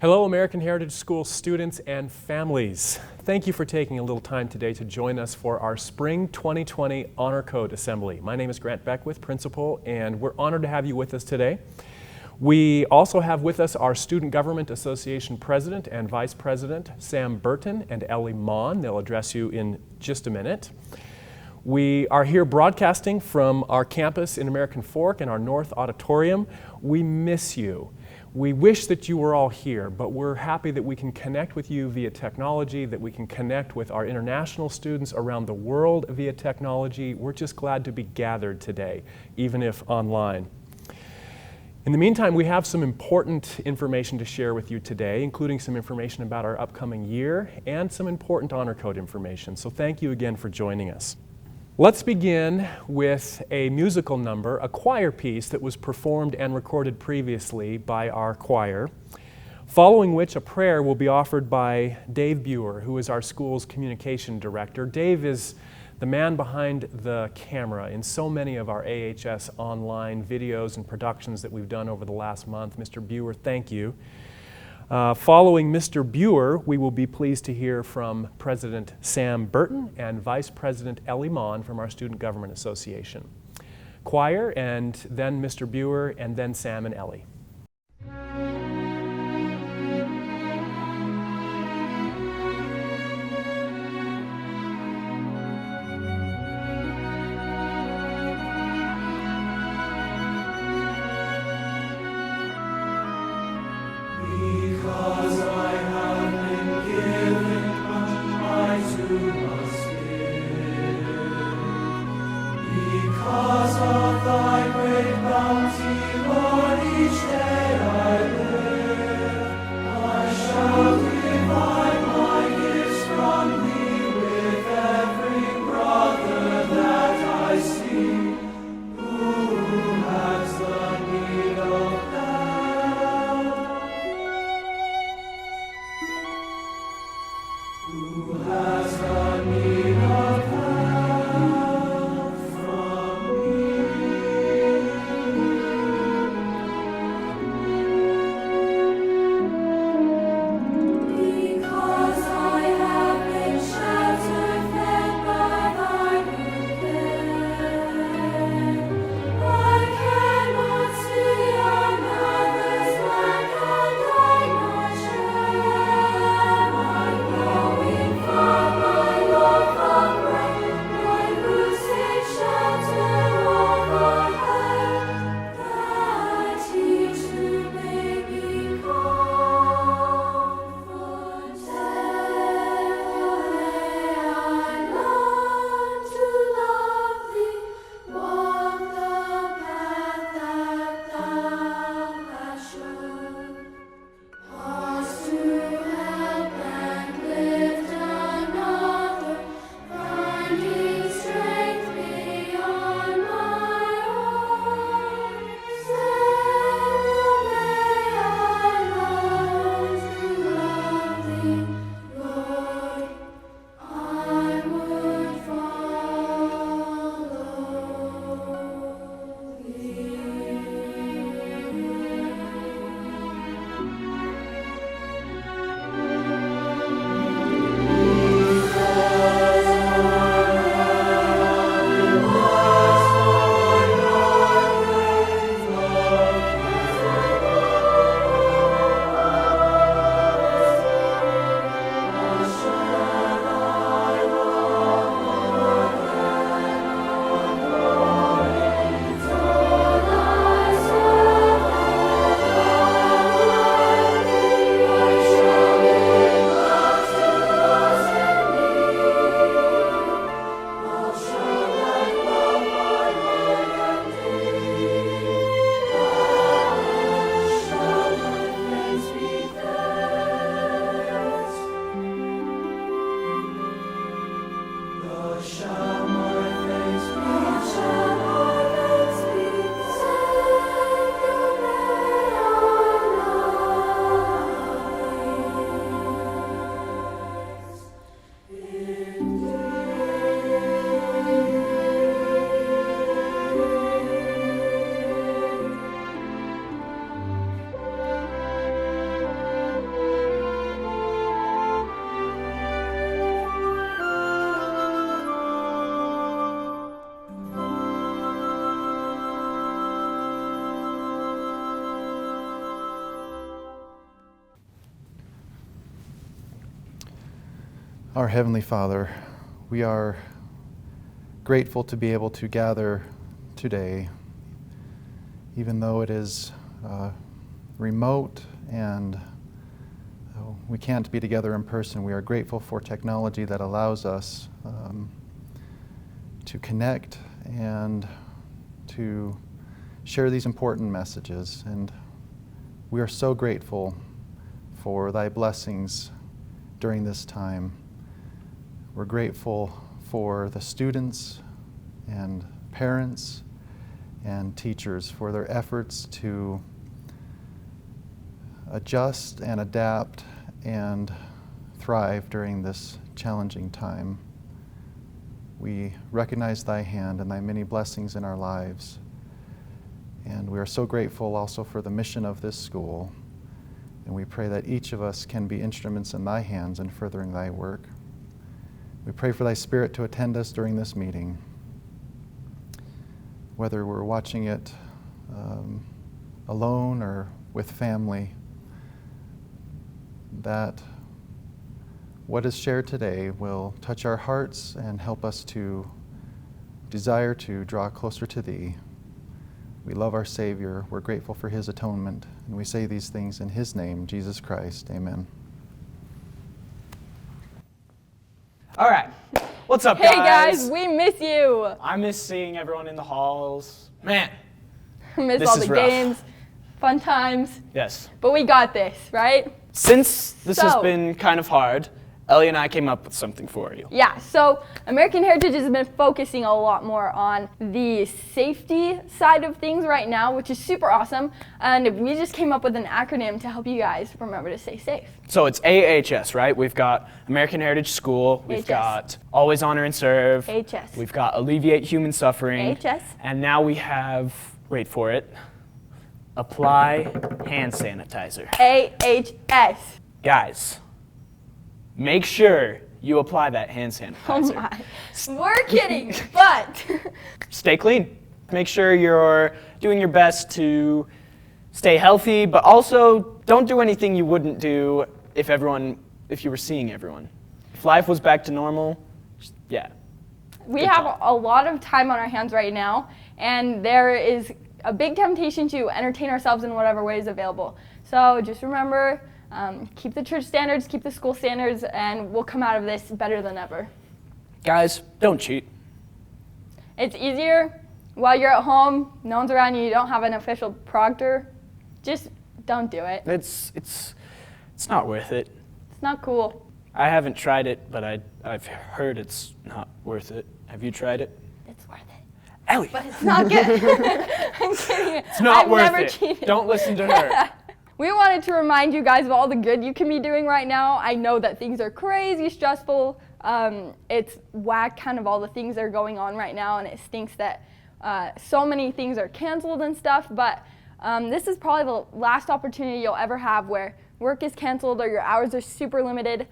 Hello, American Heritage School students and families. Thank you for taking a little time today to join us for our Spring 2020 Honor Code Assembly. My name is Grant Beckwith, Principal, and we're honored to have you with us today. We also have with us our Student Government Association President and Vice President, Sam Burton and Ellie Mon. They'll address you in just a minute. We are here broadcasting from our campus in American Fork in our North Auditorium. We miss you. We wish that you were all here, but we're happy that we can connect with you via technology, that we can connect with our international students around the world via technology. We're just glad to be gathered today, even if online. In the meantime, we have some important information to share with you today, including some information about our upcoming year and some important honor code information. So thank you again for joining us. Let's begin with a musical number, a choir piece that was performed and recorded previously by our choir, following which a prayer will be offered by Dave Buer, who is our school's communication director. Dave is the man behind the camera in so many of our AHS online videos and productions that we've done over the last month. Mr. Buer, thank you. Following Mr. Buer, we will be pleased to hear from President Sam Burton and Vice President Ellie Mon from our Student Government Association. Choir, and then Mr. Buer, and then Sam and Ellie. Because of thy great bounty, Lord, each Our Heavenly Father, we are grateful to be able to gather today, even though it is remote and we can't be together in person. We are grateful for technology that allows us to connect and to share these important messages. And we are so grateful for Thy blessings during this time. We're grateful for the students and parents and teachers for their efforts to adjust and adapt and thrive during this challenging time. We recognize Thy hand and Thy many blessings in our lives. And we are so grateful also for the mission of this school. And we pray that each of us can be instruments in Thy hands in furthering Thy work. We pray for Thy Spirit to attend us during this meeting, whether we're watching it alone or with family, that what is shared today will touch our hearts and help us to desire to draw closer to Thee. We love our Savior. We're grateful for His atonement. And we say these things in His name, Jesus Christ. Amen. All right. What's up, Hey guys, we miss you. I miss seeing everyone in the halls. Man. Miss This all is the rough. games, fun times. Yes. But we got this, right? Since this has So- been kind of hard, Ellie and I came up with something for you. Yeah, so American Heritage has been focusing a lot more on the safety side of things right now, which is super awesome. And we just came up with an acronym to help you guys remember to stay safe. So it's AHS, right? We've got American Heritage School. We've AHS. got Always Honor and Serve. AHS. We've got Alleviate Human Suffering. AHS. And now we have, wait for it, Apply Hand Sanitizer. AHS. Guys, make sure you apply that hand Oh sanitizer. my. We're kidding, but Stay clean. Make sure you're doing your best to stay healthy, but also don't do anything you wouldn't do if you were seeing everyone. If life was back to normal, yeah. we Good have call. a lot of time on our hands right now, and there is a big temptation to entertain ourselves in whatever way is available. So just remember, keep the church standards, keep the school standards, and we'll come out of this better than ever. Guys, don't cheat. It's easier while you're at home, no one's around you, you don't have an official proctor. Just don't do it. It's not worth it. It's not cool. I haven't tried it, but I've heard it's not worth it. Have you tried it? It's worth it. Ellie, But it's not good. I'm kidding. it's not I've worth never it. cheated. Don't listen to her. We wanted to remind you guys of all the good you can be doing right now. I know that things are crazy stressful. It's whack, kind of all the things that are going on right now, and it stinks that so many things are canceled and stuff, but this is probably the last opportunity you'll ever have where work is canceled or your hours are super limited,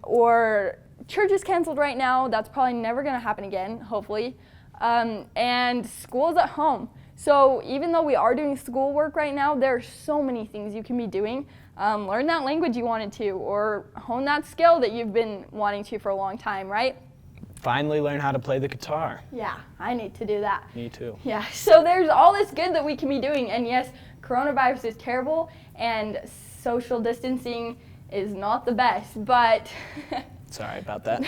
or church is canceled right now. That's probably never going to happen again, hopefully. And school's at home. So even though we are doing schoolwork right now, there are so many things you can be doing. Learn that language you wanted to, or hone that skill that you've been wanting to for a long time, right? Finally learn how to play the guitar. Yeah, I need to do that. Me too. Yeah, so there's all this good that we can be doing. And yes, coronavirus is terrible and social distancing is not the best, but Sorry about that.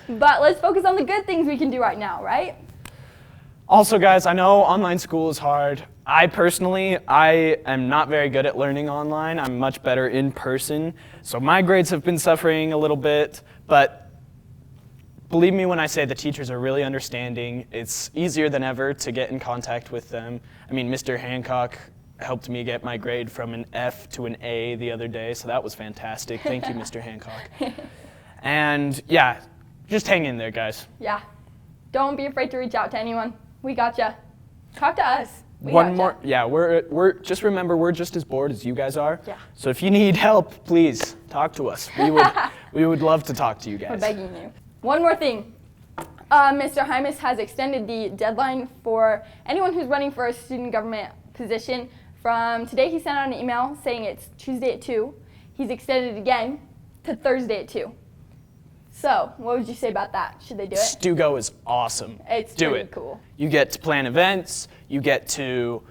but let's focus on the good things we can do right now, right? Also, guys, I know online school is hard. I am not very good at learning online. I'm much better in person. So my grades have been suffering a little bit, but believe me when I say the teachers are really understanding. It's easier than ever to get in contact with them. I mean, Mr. Hancock helped me get my grade from an F to an A the other day, so that was fantastic. Thank you, Mr. Hancock. And yeah, just hang in there, guys. Yeah. Don't be afraid to reach out to anyone. We gotcha. Talk to us. We One gotcha. more, yeah, we're just remember we're just as bored as you guys are. Yeah. So if you need help, please talk to us. We would love to talk to you We're guys. begging you. One more thing. Mr. Hymas has extended the deadline for anyone who's running for a student government position. From today, he sent out an email saying it's Tuesday at 2. He's extended it again to Thursday at 2. So, what would you say about that? Should they do it? Stugo is awesome. It's Do pretty it. cool. You get to plan events, you get to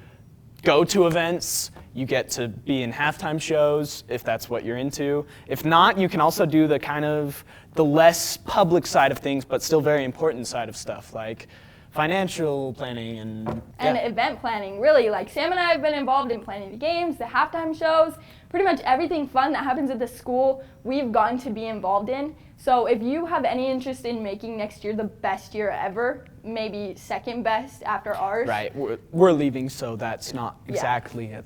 go to events, you get to be in halftime shows if that's what you're into. If not, you can also do the kind of the less public side of things, but still very important side of stuff, like financial planning and event planning. Really, like Sam and I have been involved in planning the games, the halftime shows, pretty much everything fun that happens at the school, we've gotten to be involved in. So if you have any interest in making next year the best year ever, maybe second best after ours. Right, we're leaving, so that's not Yeah. exactly a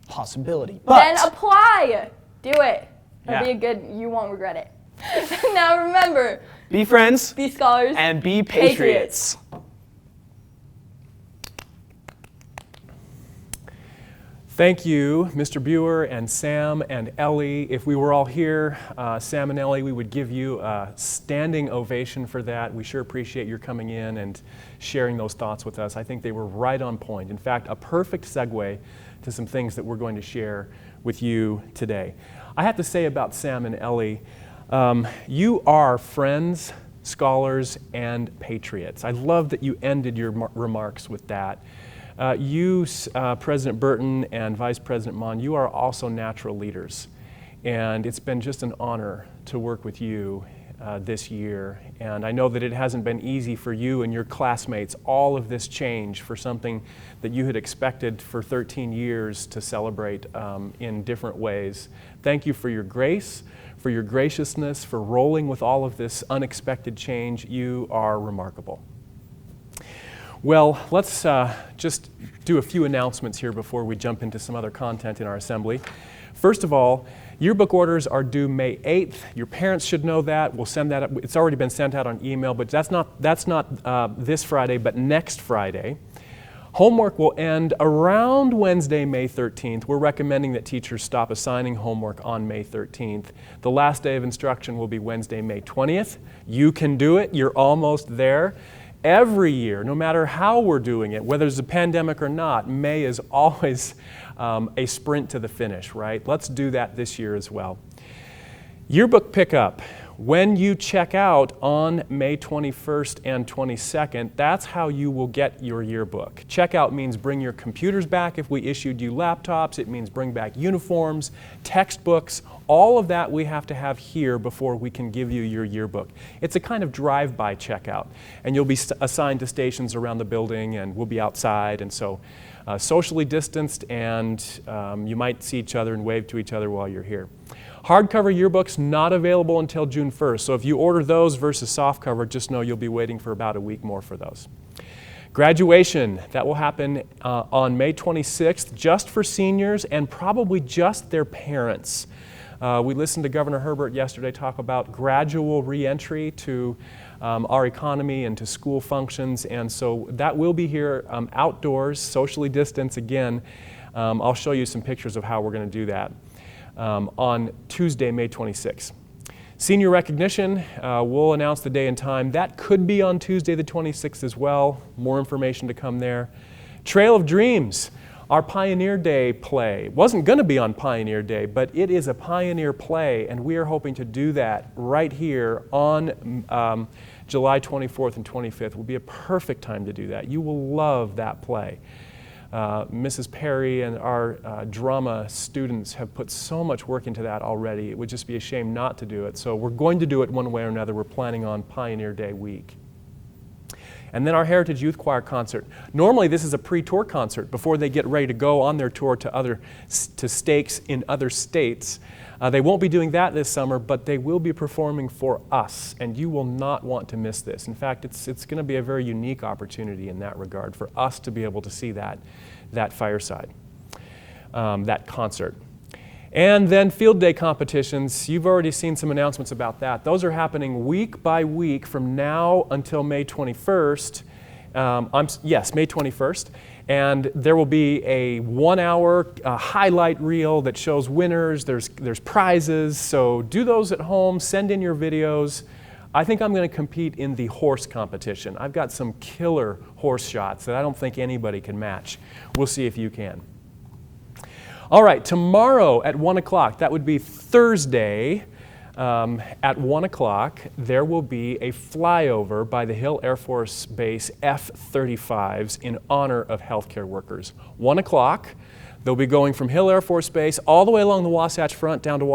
possibility. But Then apply! Do it. It'll Yeah. be a good, you won't regret it. Now remember, be friends be scholars. and be patriots. Thank you, Mr. Buer and Sam and Ellie. If we were all here, Sam and Ellie, we would give you a standing ovation for that. We sure appreciate your coming in and sharing those thoughts with us. I think they were right on point. In fact, a perfect segue to some things that we're going to share with you today. I have to say about Sam and Ellie, you are friends, scholars, and patriots. I love that you ended your remarks with that. You, President Burton and Vice President Mon, you are also natural leaders. And it's been just an honor to work with you this year. And I know that it hasn't been easy for you and your classmates, all of this change for something that you had expected for 13 years to celebrate in different ways. Thank you for your grace, for your graciousness, for rolling with all of this unexpected change. You are remarkable. Well, let's just do a few announcements here before we jump into some other content in our assembly. First of all, yearbook orders are due May 8th. Your parents should know that. We'll send that up. It's already been sent out on email, but that's not this Friday, but next Friday. Homework will end around Wednesday, May 13th. We're recommending that teachers stop assigning homework on May 13th. The last day of instruction will be Wednesday, May 20th. You can do it. You're almost there. Every year, no matter how we're doing it, whether there's a pandemic or not, May is always a sprint to the finish, right? Let's do that this year as well. Yearbook pickup. When you check out on May 21st and 22nd, that's how you will get your yearbook. Checkout means bring your computers back if we issued you laptops. It means bring back uniforms, textbooks. All of that we have to have here before we can give you your yearbook. It's a kind of drive-by checkout, and you'll be assigned to stations around the building, and we'll be outside, and so socially distanced, and you might see each other and wave to each other while you're here. Hardcover yearbooks not available until June 1st, so if you order those versus softcover, just know you'll be waiting for about a week more for those. Graduation, that will happen on May 26th, just for seniors and probably just their parents. We listened to Governor Herbert yesterday talk about gradual reentry to our economy and to school functions, and so that will be here outdoors, socially distanced again. I'll show you some pictures of how we're going to do that on Tuesday, May 26th. Senior recognition, we'll announce the day and time. That could be on Tuesday the 26th as well. More information to come there. Trail of Dreams, our Pioneer Day play. Wasn't going to be on Pioneer Day, but it is a Pioneer play, and we are hoping to do that right here on July 24th and 25th. It will be a perfect time to do that. You will love that play. Mrs. Perry and our drama students have put so much work into that already. It would just be a shame not to do it. So we're going to do it one way or another. We're planning on Pioneer Day week. And then our Heritage Youth Choir concert. Normally this is a pre-tour concert before they get ready to go on their tour to stakes in other states. They won't be doing that this summer, but they will be performing for us, and you will not want to miss this. In fact, it's going to be a very unique opportunity in that regard for us to be able to see that fireside, that concert. And then field day competitions. You've already seen some announcements about that. Those are happening week by week from now until May 21st. Yes, May 21st. And there will be a 1-hour highlight reel that shows winners. There's prizes. So do those at home. Send in your videos. I think I'm going to compete in the horse competition. I've got some killer horse shots that I don't think anybody can match. We'll see if you can. All right, tomorrow at 1 o'clock, that would be Thursday, at 1 o'clock, there will be a flyover by the Hale Air Force Base F-35s in honor of healthcare workers. 1 o'clock, they'll be going from Hale Air Force Base all the way along the Wasatch Front down to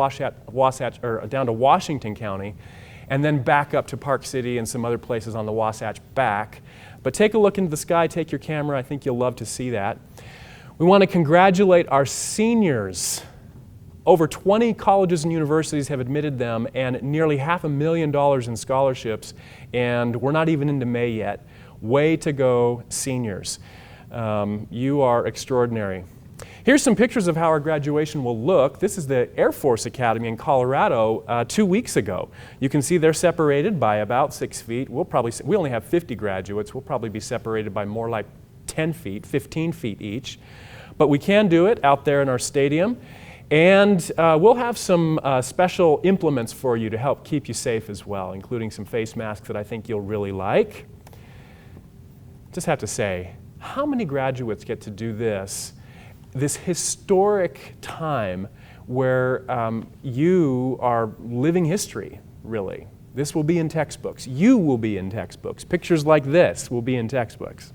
Washington County, and then back up to Park City and some other places on the Wasatch back. But take a look into the sky, take your camera, I think you'll love to see that. We want to congratulate our seniors. Over 20 colleges and universities have admitted them, and nearly $500,000 in scholarships, and we're not even into May yet. Way to go, seniors. You are extraordinary. Here's some pictures of how our graduation will look. This is the Air Force Academy in Colorado 2 weeks ago. You can see they're separated by about 6 feet. We only have 50 graduates. We'll probably be separated by more like 10 feet, 15 feet each. But we can do it out there in our stadium. And we'll have some special implements for you to help keep you safe as well, including some face masks that I think you'll really like. Just have to say, how many graduates get to do this historic time where you are living history, really? This will be in textbooks. You will be in textbooks. Pictures like this will be in textbooks.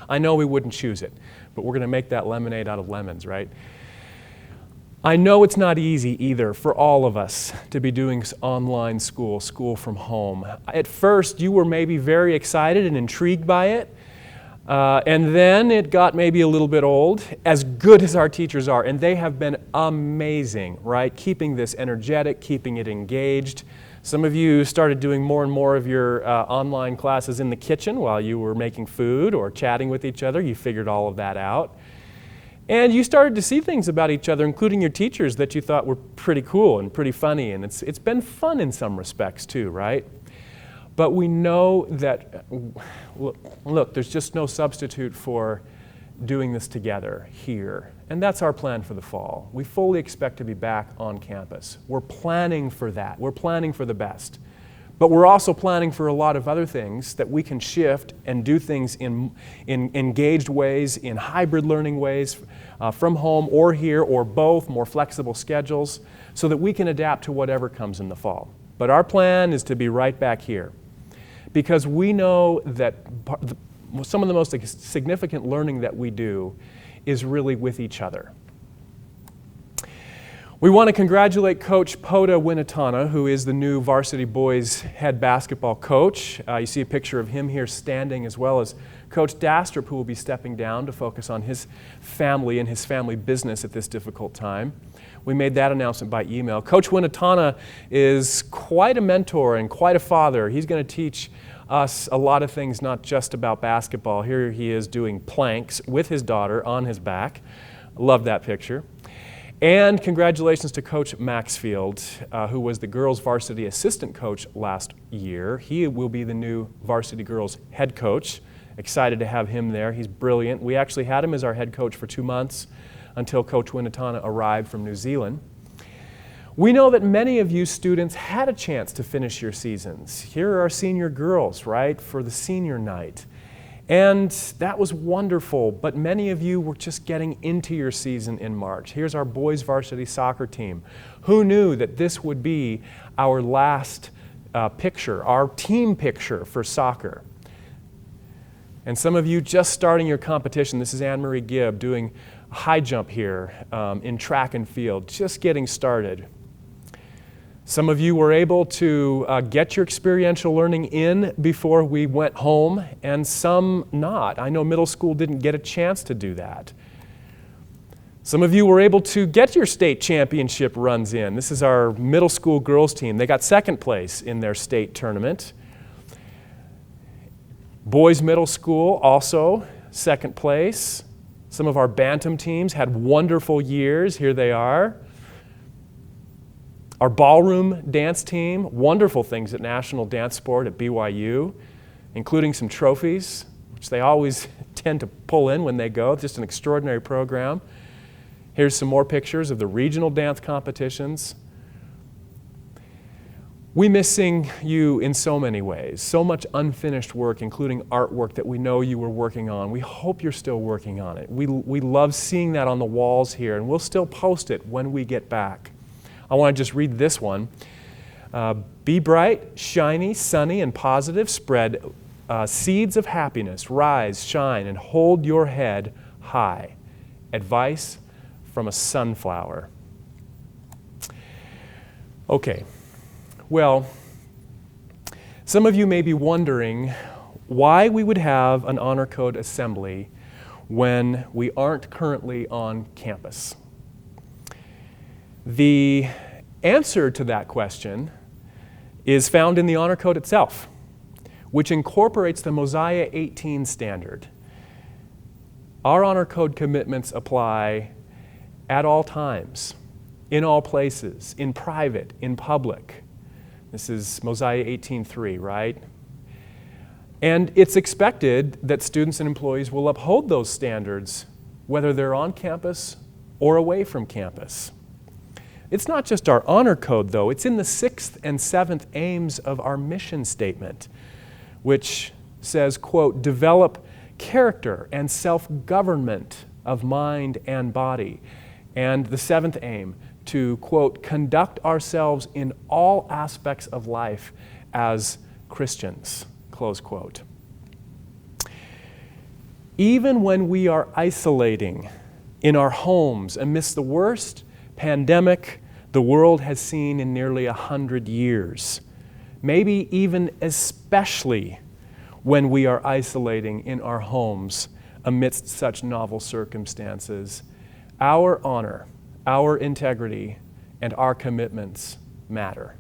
I know we wouldn't choose it, but we're going to make that lemonade out of lemons, right? I know it's not easy either for all of us to be doing online school from home. At first, you were maybe very excited and intrigued by it, and then it got maybe a little bit old, as good as our teachers are, and they have been amazing, right? Keeping this energetic, keeping it engaged. Some of you started doing more and more of your online classes in the kitchen while you were making food or chatting with each other. You figured all of that out. And you started to see things about each other, including your teachers, that you thought were pretty cool and pretty funny. And it's been fun in some respects too, right? But we know that, look, there's just no substitute for doing this together here. And that's our plan for the fall. We fully expect to be back on campus. We're planning for that. We're planning for the best. But we're also planning for a lot of other things that we can shift and do things in engaged ways, in hybrid learning ways, from home or here or both, more flexible schedules, so that we can adapt to whatever comes in the fall. But our plan is to be right back here, because we know that some of the most significant learning that we do is really with each other. We want to congratulate Coach Pota Winitana, who is the new varsity boys head basketball coach. You see a picture of him here standing, as well as Coach Dastrup, who will be stepping down to focus on his family and his family business at this difficult time. We made that announcement by email. Coach Winitana is quite a mentor and quite a father. He's going to teach us a lot of things, not just about basketball. Here he is doing planks with his daughter on his back. Love that picture. And congratulations to Coach Maxwell, who was the girls' varsity assistant coach last year. He will be the new varsity girls' head coach. Excited to have him there. He's brilliant. We actually had him as our head coach for 2 months until Coach Winitana arrived from New Zealand. We know that many of you students had a chance to finish your seasons. Here are our senior girls, right, for the senior night. And that was wonderful, but many of you were just getting into your season in March. Here's our boys varsity soccer team. Who knew that this would be our last picture, our team picture for soccer? And some of you just starting your competition. This is Anne-Marie Gibb doing a high jump here in track and field, just getting started. Some of you were able to get your experiential learning in before we went home, and some not. I know middle school didn't get a chance to do that. Some of you were able to get your state championship runs in. This is our middle school girls team. They got second place in their state tournament. Boys middle school also second place. Some of our bantam teams had wonderful years. Here they are. Our ballroom dance team, wonderful things at National Dance Sport at BYU, including some trophies, which they always tend to pull in when they go. Just an extraordinary program. Here's some more pictures of the regional dance competitions. We miss seeing you in so many ways, so much unfinished work, including artwork that we know you were working on. We hope you're still working on it. We love seeing that on the walls here, and we'll still post it when we get back. I want to just read this one. Be bright, shiny, sunny, and positive. Spread seeds of happiness. Rise, shine, and hold your head high. Advice from a sunflower. Okay, well, some of you may be wondering why we would have an Honor Code assembly when we aren't currently on campus. The answer to that question is found in the Honor Code itself, which incorporates the Mosiah 18 standard. Our Honor Code commitments apply at all times, in all places, in private, in public. This is Mosiah 18:3, right? And it's expected that students and employees will uphold those standards whether they're on campus or away from campus. It's not just our Honor Code, though. It's in the 6th and 7th aims of our mission statement, which says, quote, develop character and self-government of mind and body. And the 7th aim, to, quote, conduct ourselves in all aspects of life as Christians, close quote. Even when we are isolating in our homes amidst the worst pandemic the world has seen in nearly 100 years, maybe even especially when we are isolating in our homes amidst such novel circumstances, our honor, our integrity, and our commitments matter.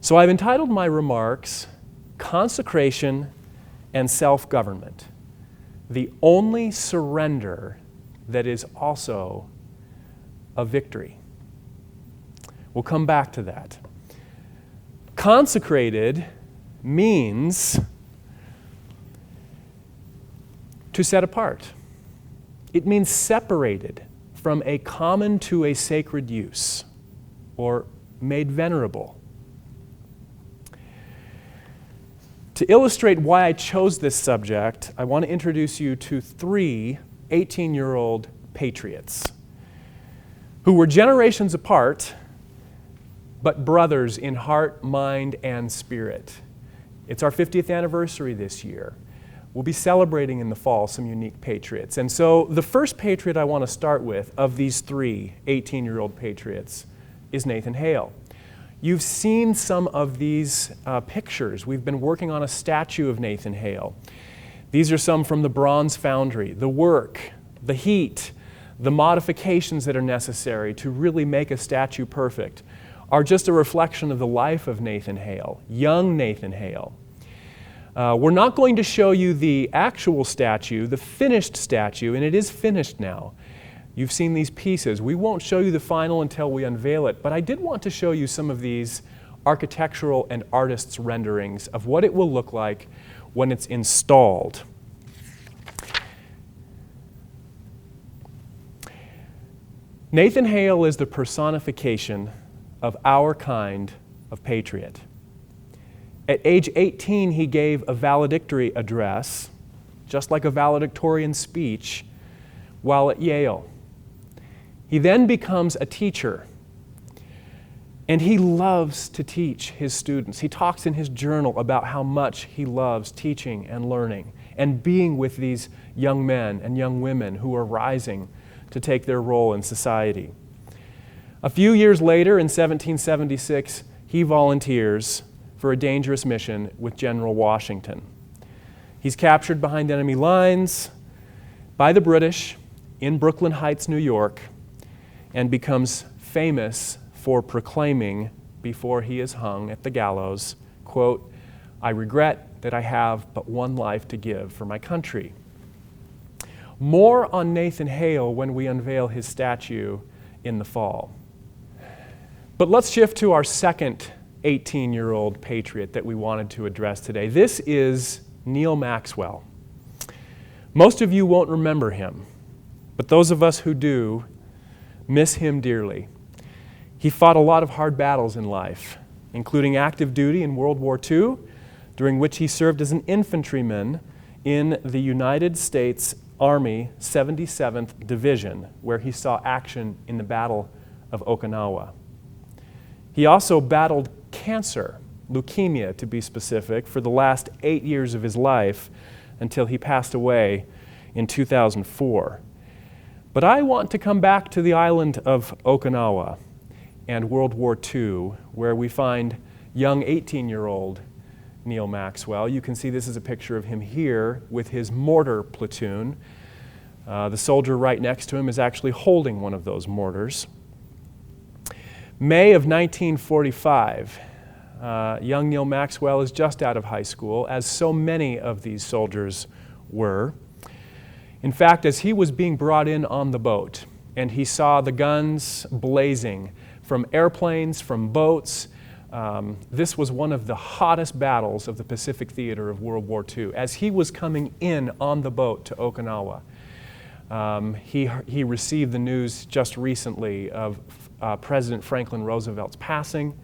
So I've entitled my remarks, Consecration and Self-Government, the only surrender that is also a victory. We'll come back to that. Consecrated means to set apart. It means separated from a common to a sacred use, or made venerable. To illustrate why I chose this subject, I want to introduce you to 3 18-year-old patriots who were generations apart, but brothers in heart, mind, and spirit. It's our 50th anniversary this year. We'll be celebrating in the fall some unique patriots. And so the first patriot I want to start with of these 3 18-year-old patriots is Nathan Hale. You've seen some of these pictures. We've been working on a statue of Nathan Hale. These are some from the Bronze Foundry. The work, the heat, the modifications that are necessary to really make a statue perfect are just a reflection of the life of Nathan Hale, young Nathan Hale. We're not going to show you the actual statue, the finished statue, and it is finished now. You've seen these pieces. We won't show you the final until we unveil it, but I did want to show you some of these architectural and artists' renderings of what it will look like when it's installed. Nathan Hale is the personification of our kind of patriot. At age 18, he gave a valedictory address, just like a valedictorian speech, while at Yale. He then becomes a teacher, and he loves to teach his students. He talks in his journal about how much he loves teaching and learning and being with these young men and young women who are rising to take their role in society. A few years later, in 1776, he volunteers for a dangerous mission with General Washington. He's captured behind enemy lines by the British in Brooklyn Heights, New York, and becomes famous for proclaiming before he is hung at the gallows, quote, "I regret that I have but one life to give for my country." More on Nathan Hale when we unveil his statue in the fall. But let's shift to our second 18-year-old patriot that we wanted to address today. This is Neil Maxwell. Most of you won't remember him, but those of us who do miss him dearly. He fought a lot of hard battles in life, including active duty in World War II, during which he served as an infantryman in the United States Army 77th Division, where he saw action in the Battle of Okinawa. He also battled cancer, leukemia to be specific, for the last 8 years of his life until he passed away in 2004. But I want to come back to the island of Okinawa and World War II, where we find young 18-year-old Neil Maxwell. You can see this is a picture of him here with his mortar platoon. The soldier right next to him is actually holding one of those mortars. May of 1945, young Neil Maxwell is just out of high school, as so many of these soldiers were. In fact, as he was being brought in on the boat, and he saw the guns blazing from airplanes, from boats, this was one of the hottest battles of the Pacific theater of World War II. As he was coming in on the boat to Okinawa, he received the news just recently of President Franklin Roosevelt's passing,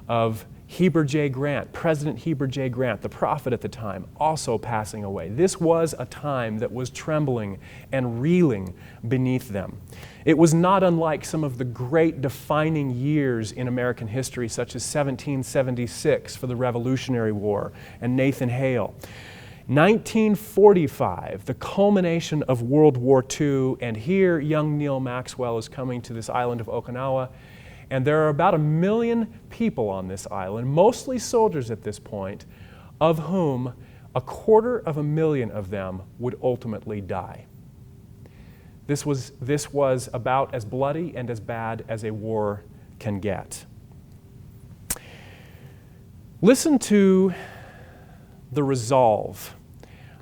of Heber J. Grant, President Heber J. Grant, the prophet at the time, also passing away. This was a time that was trembling and reeling beneath them. It was not unlike some of the great defining years in American history, such as 1776 for the Revolutionary War and Nathan Hale. 1945, the culmination of World War II, and here young Neil Maxwell is coming to this island of Okinawa, and there are about 1 million people on this island, mostly soldiers at this point, of whom 250,000 of them would ultimately die. This was about as bloody and as bad as a war can get. Listen to the resolve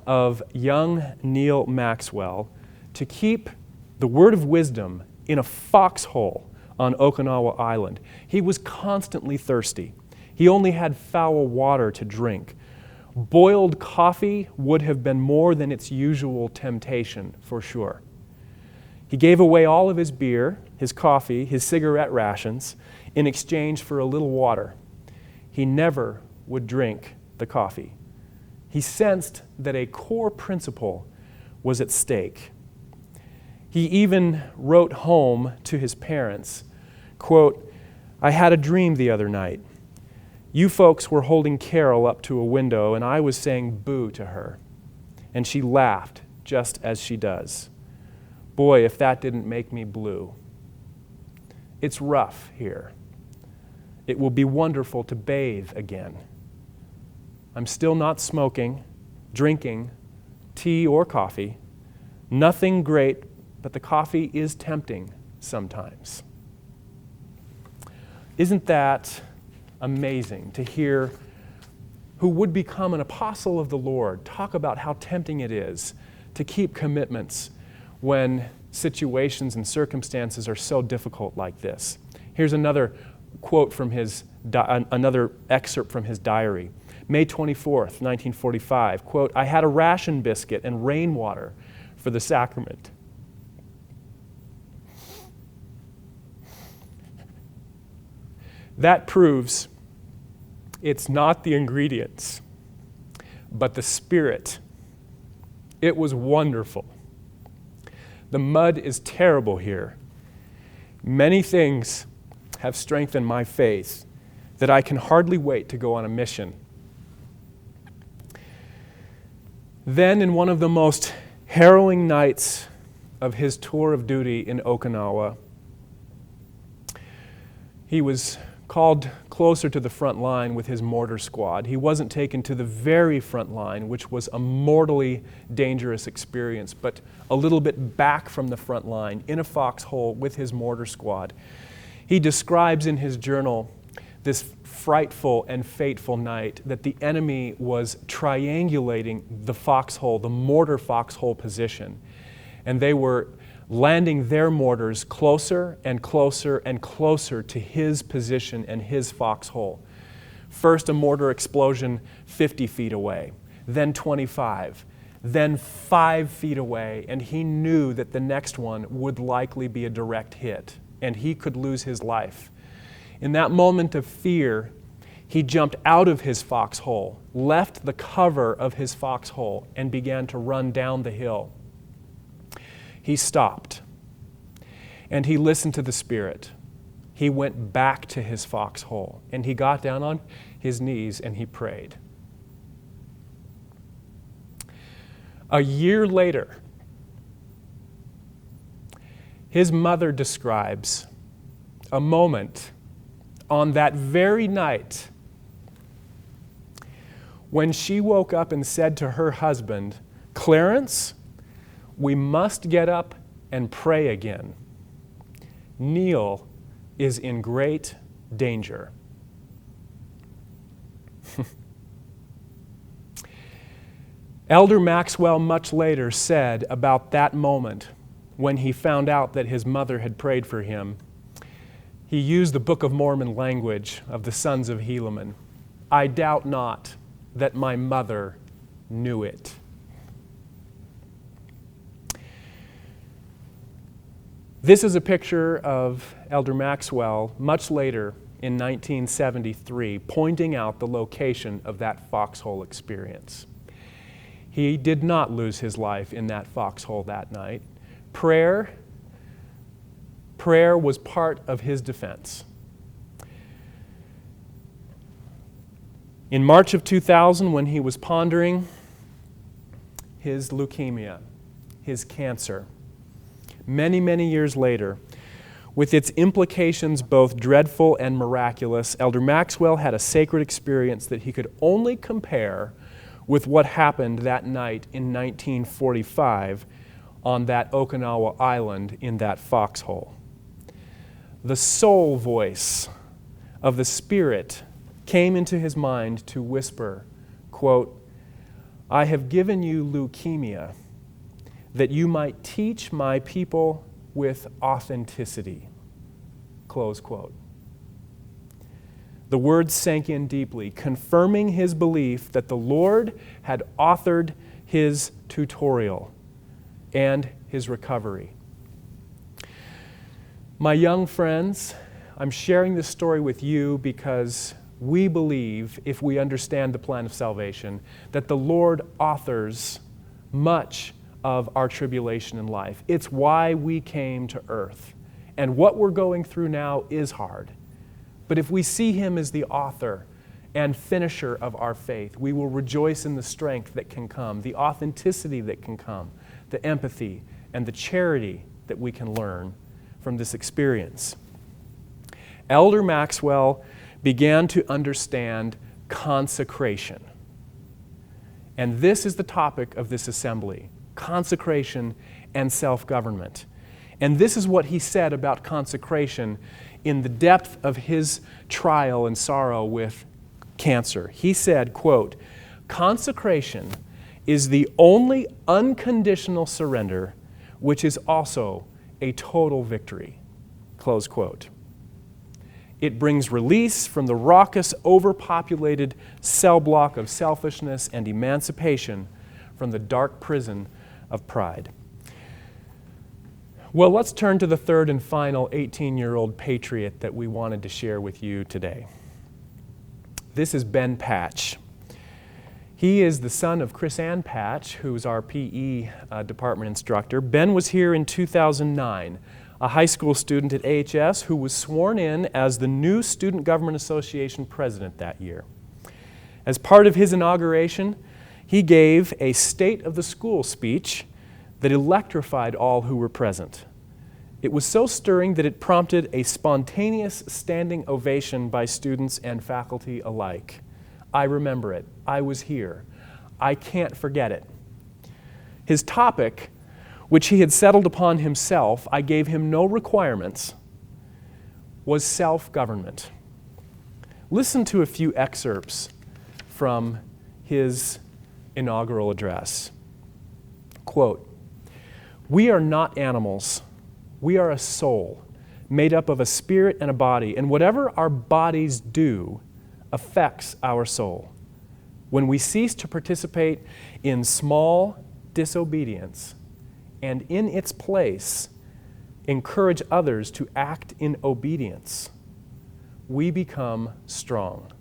of young Neil Maxwell to keep the word of wisdom in a foxhole on Okinawa Island. He was constantly thirsty. He only had foul water to drink. Boiled coffee would have been more than its usual temptation, for sure. He gave away all of his beer, his coffee, his cigarette rations in exchange for a little water. He never would drink the coffee. He sensed that a core principle was at stake. He even wrote home to his parents, quote, "I had a dream the other night. You folks were holding Carol up to a window and I was saying boo to her. And she laughed just as she does. Boy, if that didn't make me blue. It's rough here. It will be wonderful to bathe again. I'm still not smoking, drinking, tea or coffee. Nothing great, but the coffee is tempting sometimes." Isn't that amazing to hear who would become an apostle of the Lord talk about how tempting it is to keep commitments when situations and circumstances are so difficult like this? Here's another quote from another excerpt from his diary. May 24th, 1945, quote, "I had a ration biscuit and rainwater for the sacrament. That proves it's not the ingredients, but the spirit. It was wonderful. The mud is terrible here. Many things have strengthened my faith that I can hardly wait to go on a mission." Then, in one of the most harrowing nights of his tour of duty in Okinawa, he was called closer to the front line with his mortar squad. He wasn't taken to the very front line, which was a mortally dangerous experience, but a little bit back from the front line, in a foxhole with his mortar squad. He describes in his journal this frightful and fateful night that the enemy was triangulating the foxhole, the mortar foxhole position, and they were landing their mortars closer and closer and closer to his position and his foxhole. First a mortar explosion 50 feet away, then 25, then 5 feet away, and he knew that the next one would likely be a direct hit, and he could lose his life. In that moment of fear, he jumped out of his foxhole, left the cover of his foxhole, and began to run down the hill. He stopped, and he listened to the Spirit. he went back to his foxhole and he got down on his knees and he prayed. A year later, his mother describes a moment on that very night when she woke up and said to her husband, "Clarence, we must get up and pray again. Neil is in great danger." Elder Maxwell much later said about that moment when he found out that his mother had prayed for him, he used the Book of Mormon language of the sons of Helaman. "I doubt not that my mother knew it." This is a picture of Elder Maxwell much later in 1973, pointing out the location of that foxhole experience. He did not lose his life in that foxhole that night. Prayer was part of his defense. In March of 2000, when he was pondering his leukemia, his cancer, many, many years later, with its implications both dreadful and miraculous, Elder Maxwell had a sacred experience that he could only compare with what happened that night in 1945 on that Okinawa island in that foxhole. The soul voice of the Spirit came into his mind to whisper, quote, "I have given you leukemia that you might teach my people with authenticity," close quote. The words sank in deeply, confirming his belief that the Lord had authored his tutorial and his recovery. My young friends, I'm sharing this story with you because we believe, if we understand the plan of salvation, that the Lord authors much of our tribulation in life. It's why we came to earth. And what we're going through now is hard. But if we see Him as the author and finisher of our faith, we will rejoice in the strength that can come, the authenticity that can come, the empathy and the charity that we can learn from this experience. Elder Maxwell began to understand consecration. And this is the topic of this assembly, consecration and self-government. And this is what he said about consecration in the depth of his trial and sorrow with cancer. He said, quote, "Consecration is the only unconditional surrender, which is also a total victory," close quote. It brings release from the raucous, overpopulated cell block of selfishness and emancipation from the dark prison of pride. Well, let's turn to the third and final 18-year-old patriot that we wanted to share with you today. This is Ben Patch. He is the son of Chris Ann Patch, who's our PE department instructor. Ben was here in 2009, a high school student at AHS who was sworn in as the new Student Government Association president that year. As part of his inauguration, he gave a State of the School speech that electrified all who were present. It was so stirring that it prompted a spontaneous standing ovation by students and faculty alike. I remember it. I was here. I can't forget it. His topic, which he had settled upon himself, I gave him no requirements, was self-government. Listen to a few excerpts from his inaugural address. Quote, "We are not animals. We are a soul made up of a spirit and a body, and whatever our bodies do affects our soul. When we cease to participate in small disobedience and in its place encourage others to act in obedience, we become strong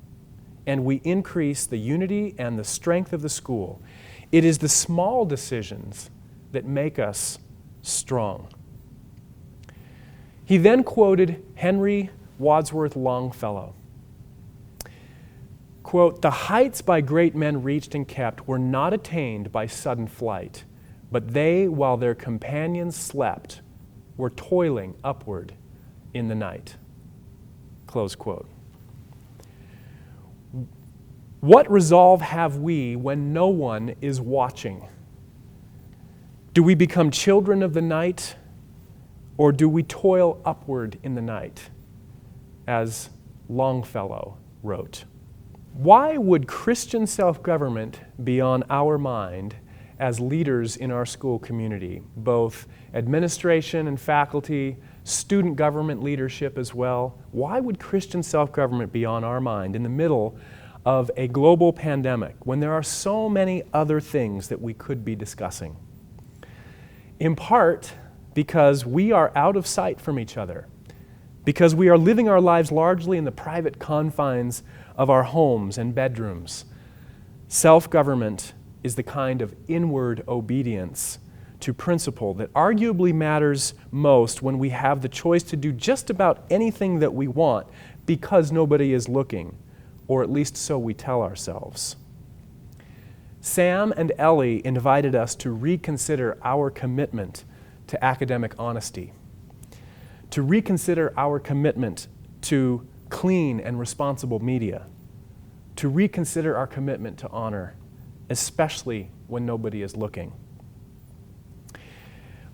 and we increase the unity and the strength of the school. It is the small decisions that make us strong." He then quoted Henry Wadsworth Longfellow. Quote, "The heights by great men reached and kept were not attained by sudden flight, but they, while their companions slept, were toiling upward in the night." Close quote. What resolve have we when no one is watching? Do we become children of the night, or do we toil upward in the night, as Longfellow wrote? Why would Christian self-government be on our mind as leaders in our school community, both administration and faculty, student government leadership as well? Why would Christian self-government be on our mind in the middle of a global pandemic when there are so many other things that we could be discussing? In part, because we are out of sight from each other, because we are living our lives largely in the private confines of our homes and bedrooms. Self-government is the kind of inward obedience to principle that arguably matters most when we have the choice to do just about anything that we want because nobody is looking, or at least so we tell ourselves. Sam and Ellie invited us to reconsider our commitment to academic honesty, to reconsider our commitment to clean and responsible media, to reconsider our commitment to honor, especially when nobody is looking.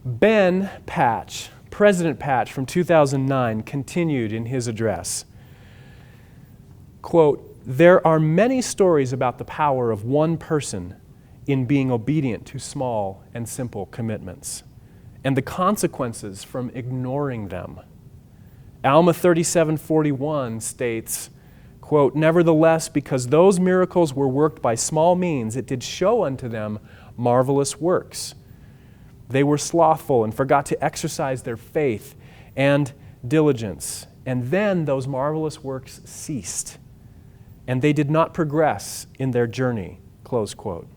Ben Patch, President Patch from 2009, continued in his address, quote, "There are many stories about the power of one person in being obedient to small and simple commitments, and the consequences from ignoring them. Alma 37:41 states, quote, "Nevertheless, because those miracles were worked by small means, it did show unto them marvelous works. They were slothful and forgot to exercise their faith and diligence, and then those marvelous works ceased, and they did not progress in their journey," close quote.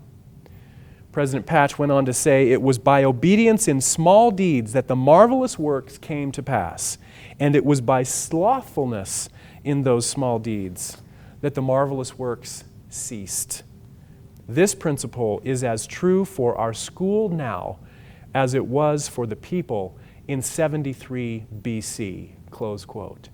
President Patch went on to say, "It was by obedience in small deeds that the marvelous works came to pass, and it was by slothfulness in those small deeds that the marvelous works ceased." This principle is as true for our school now as it was for the people in 73 BC, close quote.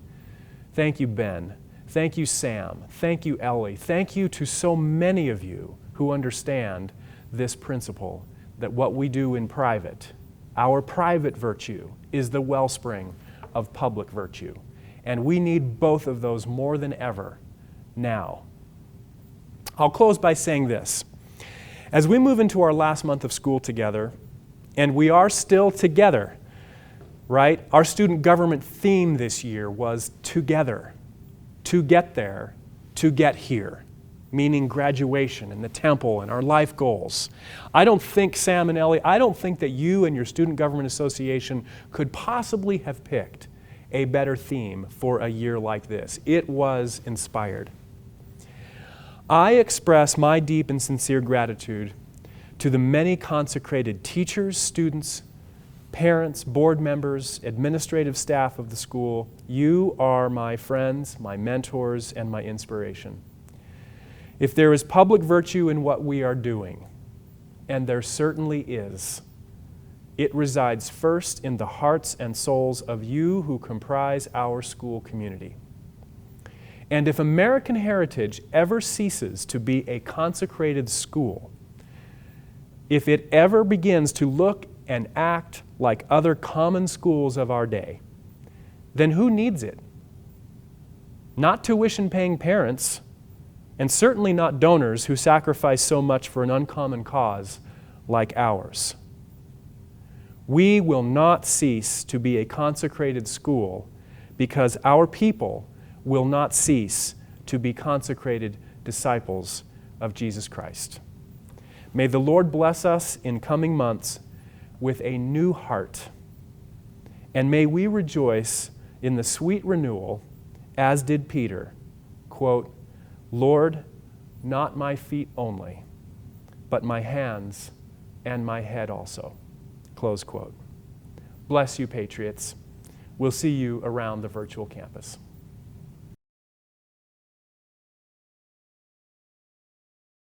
Thank you, Ben. Thank you, Sam. Thank you, Ellie. Thank you to so many of you who understand this principle, that what we do in private, our private virtue, is the wellspring of public virtue. And we need both of those more than ever now. I'll close by saying this. As we move into our last month of school together, and we are still together, right? Our student government theme this year was together, to get there, to get here, meaning graduation and the temple and our life goals. I don't think, Sam and Ellie, I don't think that you and your Student Government Association could possibly have picked a better theme for a year like this. It was inspired. I express my deep and sincere gratitude to the many consecrated teachers, students, parents, board members, administrative staff of the school. You are my friends, my mentors, and my inspiration. If there is public virtue in what we are doing, and there certainly is, it resides first in the hearts and souls of you who comprise our school community. And if American Heritage ever ceases to be a consecrated school, if it ever begins to look and act like other common schools of our day, then who needs it? Not tuition-paying parents, and certainly not donors who sacrifice so much for an uncommon cause like ours. We will not cease to be a consecrated school because our people will not cease to be consecrated disciples of Jesus Christ. May the Lord bless us in coming months with a new heart, and may we rejoice in the sweet renewal, as did Peter, quote, "Lord, not my feet only, but my hands and my head also," close quote. Bless you, Patriots. We'll see you around the virtual campus.